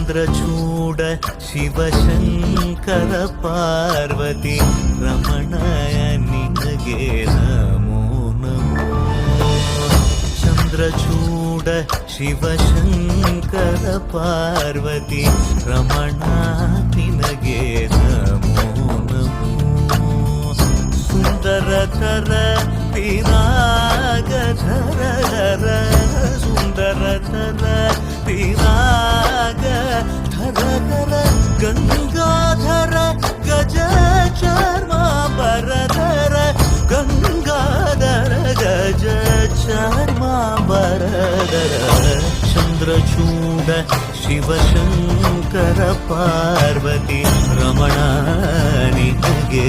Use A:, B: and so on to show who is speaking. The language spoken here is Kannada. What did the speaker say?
A: ಚಂದ್ರಚೂಡ ಶಿವಶಂಕರ ಪಾರ್ವತಿ ರಮಣಯ ನಿನಗೆ ನಮೋ ನಮೋ. ಚಂದ್ರಚೂಡ ಶಿವಶಂಕರ ಪಾರ್ವತಿ ರಮಣ ನಿನಗೆ ನಮೋ ನಮೋ. ಸುಂದರತರ ಪಿರಾಗಧರ ಸುಂದರತರ ಪಿರಾಗಧರ ಗಂಗಾಧರ ಗಜ ಚರ್ಮಾಂಬರಧರ ಗಂಗಾಧರ ಗಜ ಚರ್ಮಾಂಬರಧರ. ಚಂದ್ರಚೂಡ ಶಿವಶಂಕರ ಪಾರ್ವತಿ ರಮಣ ನಿನಗೆ